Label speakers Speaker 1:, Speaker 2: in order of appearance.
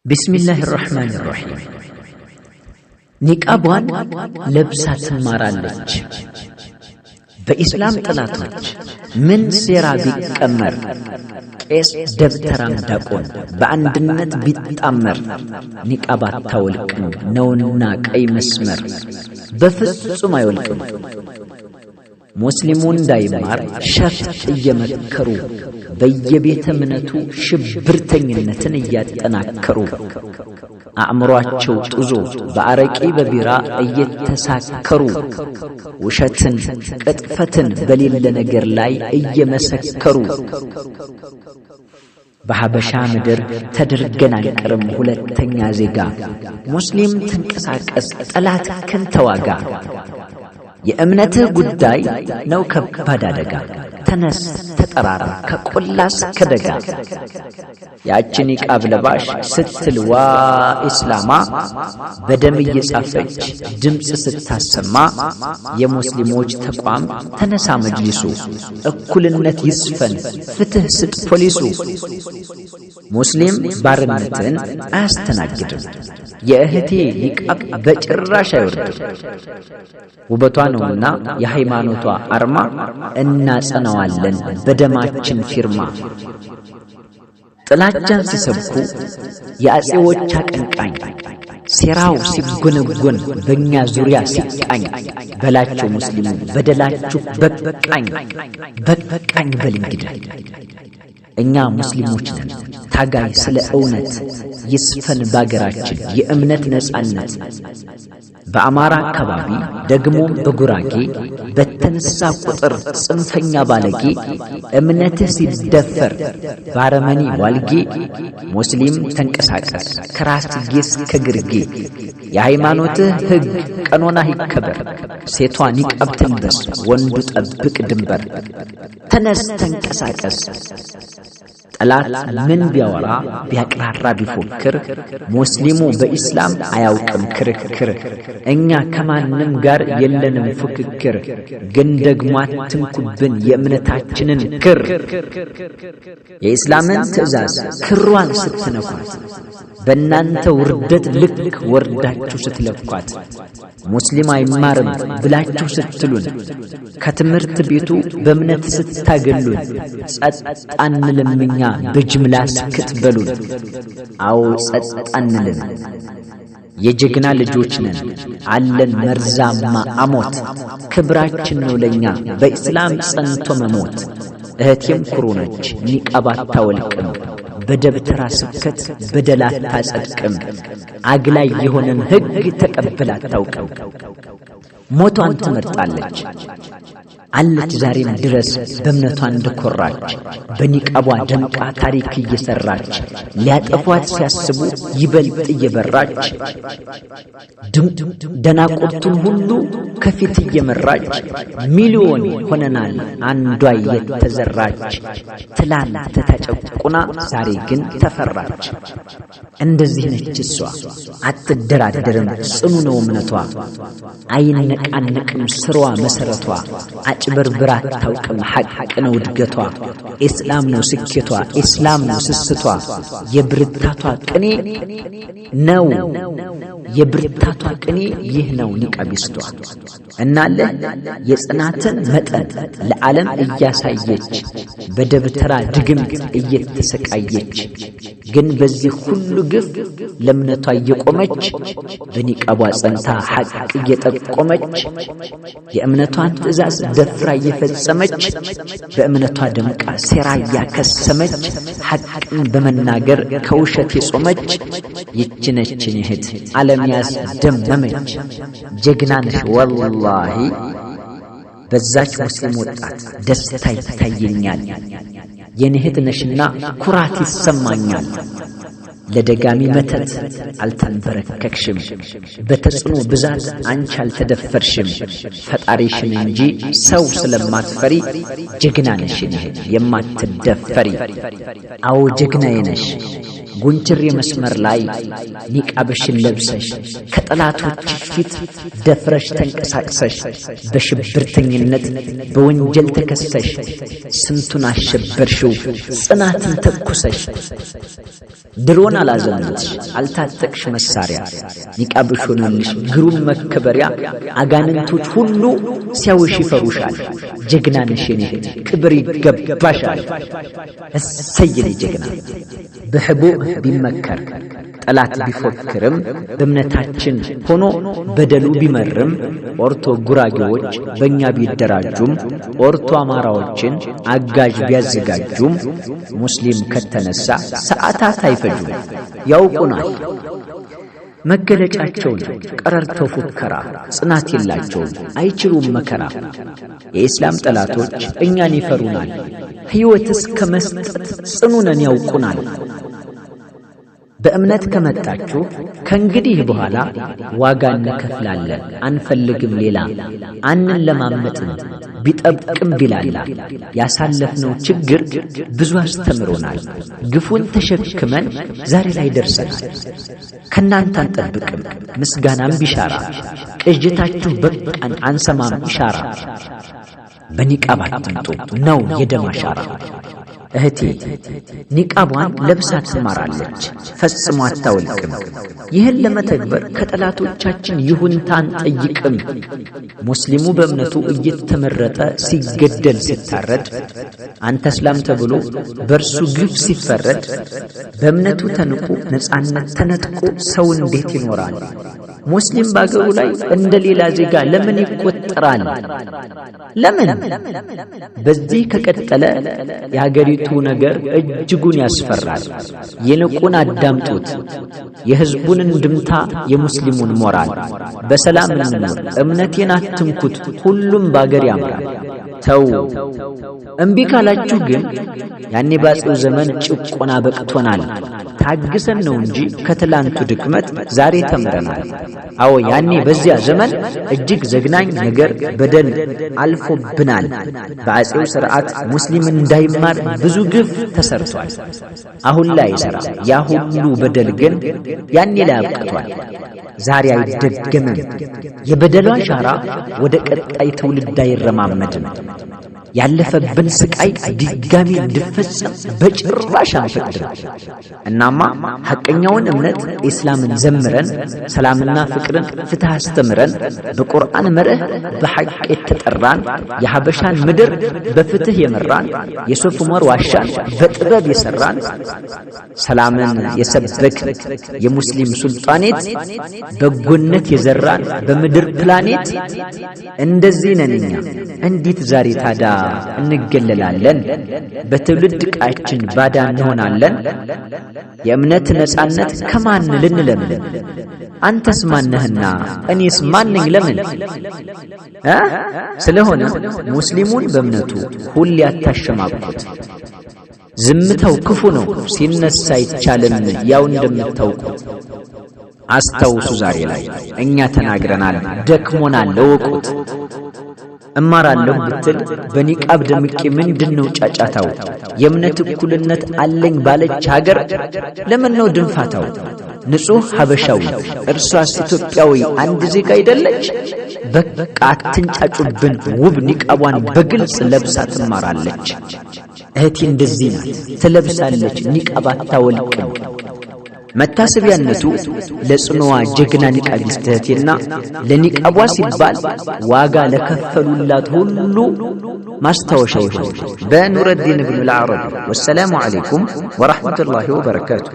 Speaker 1: ቢስሚላሂር ረህማኒር ረሂም ኒቃቧን ለብሳ ትማራለች። በኢስላም ጥላቶች ምን ሴራ ቢቀመር ቄስ ደብተራም ዲያቆን በአንድነት ቢጣመር ኒቃብ አታወልቅም ነውና ቀይ መስመር በፍጹም አይወልቅም። ሙስሊሙ እንዳይማር ሸፍጥ እየመከሩ በየቤተ እምነቱ ሽብርተኝነትን እያጠናከሩ አእምሯቸው ጡዞ በአረቂ በቢራ እየተሳከሩ ውሸትን ቅጥፈትን በሌለ ነገር ላይ እየመሰከሩ በሐበሻ ምድር ተደርገን አንቀርም ሁለተኛ ዜጋ። ሙስሊም ተንቀሳቀስ ጠላትህን ተዋጋ። የእምነትህ ጉዳይ ነው ከባድ አደጋ። ተነስ ተጠራራ ከቆላስ ከደጋ። ያቺ ኒቃብ ለባሽ ስትል ዋ ኢስላማ በደም እየጻፈች ድምፅ ስታሰማ የሙስሊሞች ተቋም ተነሳ መጅሊሱ። እኩልነት ይስፈን ፍትህ ስጥ ፖሊሱ። ሙስሊም ባርነትን አያስተናግድም። የእህቴ ኒቃብ በጭራሽ አይወርድም። ውበቷ ነውና የሃይማኖቷ አርማ እናጸናዋለን በደማችን ፊርማ። ጥላቻን ሲሰብኩ የአጼዎች አቀንቃኝ ሴራው ሲጎነጎን በእኛ ዙሪያ ሲቃኝ በላቸው ሙስሊሙ በደላችሁ በቃኝ በቃኝ በል እንግዲህ። እኛ ሙስሊሞች ነን ታጋይ ስለ እውነት ይስፈን ባገራችን የእምነት ነጻነት። በአማራ አካባቢ ደግሞ በጉራጌ በተነሳ ቁጥር ጽንፈኛ ባለጌ እምነትህ ሲደፈር ባረመኒ ዋልጌ ሙስሊም ተንቀሳቀስ ከራስጌ እስከ ግርጌ። የሃይማኖትህ ሕግ ቀኖና ይከበር ሴቷ ኒቃብ ትልበስ ወንዱ ጠብቅ ድንበር። ተነስ ተንቀሳቀስ ጠላት ምን ቢያወራ ቢያቅራራ ቢፎክር ሙስሊሙ በኢስላም አያውቅም ክርክር። እኛ ከማንም ጋር የለንም ፉክክር ግን ደግሞ አትንኩብን የእምነታችንን ክር። የኢስላምን ትእዛዝ ክሯን ስትነኳት በእናንተ ውርደት ልክ ወርዳችሁ ስትለኳት ሙስሊም አይማርም ብላችሁ ስትሉን ከትምህርት ቤቱ በእምነት ስታገሉን ጸጥ አንልም እኛ በጅምላ ስክትበሉን። አዎ ጸጥ አንልም የጀግና ልጆች ነን አለን መርዛማ አሞት። ክብራችን ነው ለኛ በኢስላም ጸንቶ መሞት። እህቴም ኩሩ ነች ኒቃብ አታወልቅም በደብተራ ስብከት በደል አታጸድቅም። አግላይ የሆነን ሕግ ተቀብላ አታውቅም። ሞቷን ትመርጣለች አለች ዛሬም ድረስ በእምነቷ እንደኮራች በኒቃቧ ደምቃ ታሪክ እየሰራች። ሊያጠፏት ሲያስቡ ይበልጥ እየበራች ደናቁርቱን ሁሉ ከፊት እየመራች ሚሊዮን ሆነናል አንዷ የተዘራች። ትላንት ተጨቁና ዛሬ ግን ተፈራች። እንደዚህ ነች እሷ አትደራደርም ጽኑ ነው እምነቷ። አይነቃነቅም ስሯ መሰረቷ። አጭበርብራ አታውቅም ሐቅ ነው እድገቷ። ኢስላም ነው ስኬቷ ኢስላም ነው ስስቷ። የብርታቷ ቅኔ ነው የብርታቷ ቅኔ ይህ ነው ኒቃቢስቷ። እናለ የጽናትን መጠን ለዓለም እያሳየች በደብተራ ድግምት እየተሰቃየች ግን በዚህ ሁሉ ግፍ ለእምነቷ እየቆመች በኒቃቧ ጸንታ ሐቅ እየጠቆመች የእምነቷን ትእዛዝ ደፍራ እየፈጸመች በእምነቷ ደምቃ ሴራ እያከሰመች ሐቅን በመናገር ከውሸት የጾመች ይችነችን እህት ዓለም ያስደመመች። ጀግና ነሽ ወላሂ በዛች ሙስሊም ወጣት ደስታ ይታየኛል። የኔ እህት ነሽና ኩራት ይሰማኛል። ለደጋሚ መተት አልተንበረከክሽም በተጽዕኖ ብዛት አንቺ አልተደፈርሽም። ፈጣሪሽን እንጂ ሰው ስለማትፈሪ ጀግና ነሽ የማትደፈሪ። አዎ ጀግናዬ ነሽ ጉንችሬ መስመር ላይ ኒቃብሽን ለብሰሽ ከጠላቶች ፊት ደፍረሽ ተንቀሳቅሰሽ በሽብርተኝነት በወንጀል ተከሰሽ ስንቱን አሸበርሽው ጽናትን ተኩሰሽ ድሮን አላዘምትሽ አልታጠቅሽ መሳሪያ ኒቃብሽ ሆነልሽ ግሩም መከበሪያ አጋንንቶች ሁሉ ሲያውሽ ይፈሩሻል ጀግና ነሽ የኔ ክብር ይገባሻል እሰየኔ ጀግና በህቡ ቢመከር ጠላት ቢፎክርም በእምነታችን ሆኖ በደሉ ቢመርም ኦርቶ ጉራጌዎች በእኛ ቢደራጁም ኦርቶ አማራዎችን አጋዥ ቢያዘጋጁም ሙስሊም ከተነሳ ሰዓታት አይፈጁም ያውቁናል መገለጫቸው ቀረርተው ፉከራ ጽናት የላቸውም አይችሉም መከራ የኢስላም ጠላቶች እኛን ይፈሩናል ሕይወትስ ከመስጠት ጽኑ ነን ያውቁናል በእምነት ከመጣችሁ ከእንግዲህ በኋላ ዋጋ እንከፍላለን አንፈልግም ሌላ አንለማመጥም ቢጠብቅም ቢላላ ያሳለፍነው ችግር ብዙ አስተምሮናል ግፉን ተሸክመን ዛሬ ላይ ደርሰናል ከናንተ አንጠብቅም ምስጋናም ቢሻራ ቅጅታችሁ በቃን አንሰማም ኢሻራ በኒቃብ አትምጡ ነው የደም አሻራ እህቴ ኒቃቧን ለብሳ ትማራለች ፈጽሞ አታወልቅም ይህን ለመተግበር ከጠላቶቻችን ይሁንታን ጠይቅም ሙስሊሙ በእምነቱ እየተመረጠ ሲገደል ሲታረድ አንተ እስላም ተብሎ በርሱ ግፍ ሲፈረድ በእምነቱ ተንቆ ነፃነት ተነጥቆ ሰው እንዴት ይኖራል ሙስሊም ባገሩ ላይ እንደሌላ ዜጋ ለምን ይቆጠራል ለምን በዚህ ከቀጠለ ያገሪቱ ነገር እጅጉን ያስፈራል የንቁን አዳምጡት የህዝቡን እንድምታ የሙስሊሙን ሞራል በሰላም እንኖር እምነቴን አትንኩት ሁሉም ባገር ያምራል ተው እምቢ ካላችሁ ግን ያኔ ባጽው ዘመን ጭቆና በቅቶናል ታግሰን ነው እንጂ ከትላንቱ ድክመት ዛሬ ተምረናል አዎ ያኔ በዚያ ዘመን እጅግ ዘግናኝ ነገር በደል አልፎብናል በአጽው ሥርዓት ሙስሊም እንዳይማር ብዙ ግፍ ተሰርቷል አሁን ላይ ሰራ ያ ሁሉ በደል ግን ያኔ ላይ አብቅቷል ዛሬ አይደገምም የበደሉ አሻራ ወደ ቀጣይ ትውልድ አይረማመድም ያለፈብን ስቃይ ድጋሚ እንድፈጸም በጭራሽ አንፈቅድም እናማ ሐቀኛውን እምነት እስላምን ዘምረን ሰላምና ፍቅርን ፍትህ አስተምረን በቁርአን መርህ በሐቅ የተጠራን የሐበሻን ምድር በፍትህ የመራን የሶፍ ዑመር ዋሻን በጥበብ የሰራን ሰላምን የሰበክ የሙስሊም ሱልጣኔት በጎነት የዘራን በምድር ፕላኔት እንደዚህ ነንኛ እንዴት ዛሬ ታዳ እንገለላለን በትውልድ ቃችን ባዳ እንሆናለን የእምነት ነፃነት ከማን ልንለምን አንተስ ማነህና እኔስ ማንኝ ለምን ስለሆነ ሙስሊሙን በእምነቱ ሁሉ ያታሸማቁት ዝምታው ክፉ ነው ሲነሳ ይቻለም ያው እንደምታውቁት አስተውሱ ዛሬ ላይ እኛ ተናግረናል ደክሞናል ለወቁት እማራለሁ ብትል በኒቃብ ደምቄ ምንድነው ጫጫታው የእምነት እኩልነት አለኝ ባለች ሀገር ለምን ነው ድንፋታው ንጹህ ሐበሻዊ እርሷስ ኢትዮጵያዊ አንድ ዜጋ አይደለች በቃ አትንጫጩብን ውብ ኒቃቧን በግልጽ ለብሳ ትማራለች እህቴ እንደዚህ ናት ትለብሳለች ኒቃብ አታወልቅም መታሰቢያነቱ ለጽኑዋ ጀግና ኒቃቢስት እህቴና ለኒቃቧ ሲባል ዋጋ ለከፈሉላት ሁሉ ማስታወሻ ይሁን በኑረዲን ኢብኑ አልዓረቢ ወሰላሙ ዐለይኩም ወራህመቱላሂ ወበረካቱ